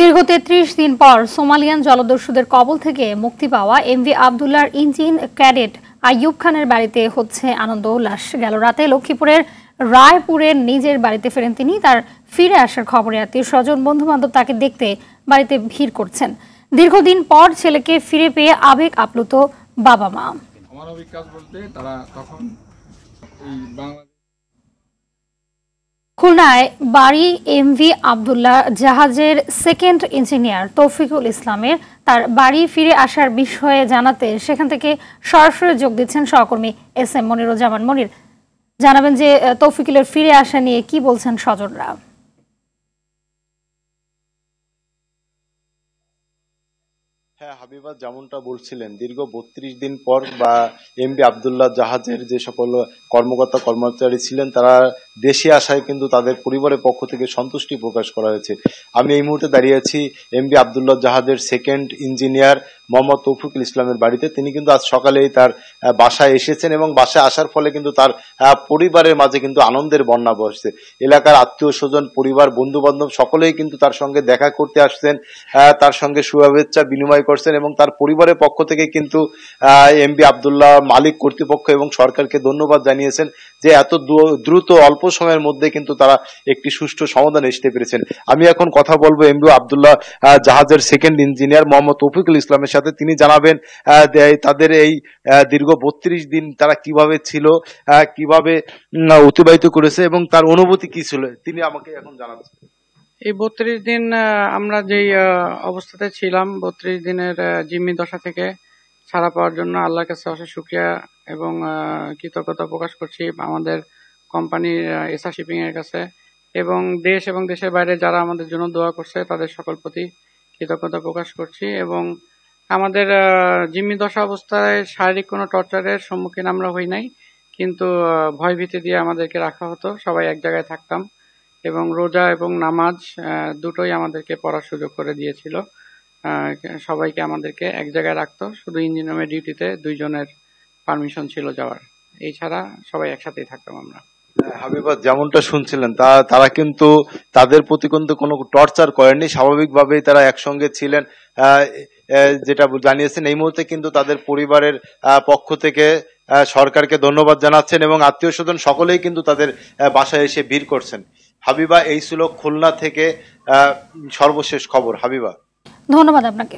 দীর্ঘ ৩৩ দিন পর সোমালিয়ান জলদস্যুদের কবল থেকে মুক্তি পাওয়া এমভি আবদুল্লাহর ইঞ্জিন ক্যাডেট আইয়ুব খানের বাড়িতে হচ্ছে আনন্দ উল্লাস। গেল রাতে লক্ষ্মীপুরের রায়পুরের নিজের বাড়িতে ফেরেন তিনি। তার ফিরে আসার খবরে আত্মীয় স্বজন বন্ধু বান্ধব তাকে দেখতে বাড়িতে ভিড় করছেন। দীর্ঘদিন পর ছেলেকে ফিরে পেয়ে আবেগ আপ্লুত বাবা মা। অমানবিক কাজ বলতে তারা তখন খুলনায় বাড়ি এমভি আবদুল্লাহ জাহাজের সেকেন্ড ইঞ্জিনিয়ার তৌফিকুল ইসলামের তার বাড়ি ফিরে আসার বিষয়ে জানাতে সেখান থেকে সরাসরি যোগ দিচ্ছেন সহকর্মী SM মনিরুজ্জামান মনির। জানাবেন যে তৌফিকুলের ফিরে আসা নিয়ে কি বলছেন স্বজনরা। হ্যাঁ হাবিবা, যেমনটা বলছিলেন দীর্ঘ ৩২ দিন পর বা এমভি আবদুল্লাহ জাহাজের যে সকল কর্মকর্তা কর্মচারী ছিলেন তারা দেশে আসায় কিন্তু তাদের পরিবারের পক্ষ থেকে সন্তুষ্টি প্রকাশ করা হয়েছে। আমি এই মুহূর্তে দাঁড়িয়ে আছি এমভি আবদুল্লাহ জাহাজের সেকেন্ড ইঞ্জিনিয়ার মোহাম্মদ তৌফিকুল ইসলামের বাড়িতে। তিনি কিন্তু আজ সকালেই তার বাসায় এসেছেন এবং বাসায় আসার ফলে কিন্তু তার পরিবারের মাঝে কিন্তু আনন্দের বন্যা বসছে। এলাকার আত্মীয় স্বজন, পরিবার, বন্ধু বান্ধব সকলেই কিন্তু তার সঙ্গে দেখা করতে আসছেন, তার সঙ্গে শুভেচ্ছা বিনিময় করছেন এবং তার পরিবারের পক্ষ থেকে কিন্তু এমভি আবদুল্লাহ মালিক কর্তৃপক্ষ এবং সরকারকে ধন্যবাদ জানিয়েছেন যে এত দ্রুত অল্প সময়ের মধ্যে কিন্তু তারা একটি সুষ্ঠু সমাধান আসতে পেরেছেন। আমি এখন কথা বলবো এমভি আবদুল্লাহ জাহাজের সেকেন্ড ইঞ্জিনিয়ার মোহাম্মদ তৌফিকুল ইসলামের সাথে। তিনি জানাবেন তাদের এই দীর্ঘ ৩২ দিন তারা কিভাবে ছিল, কিভাবে অতিবাহিত করেছে এবং তার অনুভূতি কি ছিল তিনি আমাকে এখন জানাচ্ছেন। এই ৩২ দিন আমরা যেই অবস্থাতে ছিলাম, ৩২ দিনের জিম্মি দশা থেকে ছাড়া পাওয়ার জন্য আল্লাহর কাছে অশেষ শুকরিয়া এবং কৃতজ্ঞতা প্রকাশ করছি আমাদের কোম্পানির এসা শিপিং এর কাছে এবং দেশ এবং দেশের বাইরে যারা আমাদের জন্য দোয়া করছে তাদের সকল প্রতি কৃতজ্ঞতা প্রকাশ করছি। এবং আমাদের জিম্মি দশা অবস্থায় শারীরিক কোনো টর্চারের সম্মুখীন আমরা হই নাই, কিন্তু ভয়ভীতি দিয়ে আমাদেরকে রাখা হতো। সবাই এক জায়গায় থাকতাম এবং রোজা এবং নামাজ দুটোই আমাদেরকে পড়ার সুযোগ করে দিয়েছিল। সবাইকে আমাদেরকে এক জায়গায় রাখতো, শুধু ইঞ্জিন রুমের ডিউটিতে 2 জনের পারমিশন ছিল যাওয়ার, এছাড়া সবাই একসাথেই থাকতাম আমরা। হাবিবা, যেমনটা শুনছিলেন তারা কিন্তু তাদের প্রতি কিন্তু কোনো টর্চার করেননি, স্বাভাবিকভাবেই তারা একসঙ্গে ছিলেন যেটা জানিয়েছেন। এই মুহূর্তে কিন্তু তাদের পরিবারের পক্ষ থেকে সরকারকে ধন্যবাদ জানাচ্ছেন এবং আত্মীয় স্বজন সকলেই কিন্তু তাদের বাসায় এসে ভিড় করছেন। হাবিবা, এই ছিল খুলনা থেকে সর্বশেষ খবর। হাবিবা, ধন্যবাদ আপনাকে।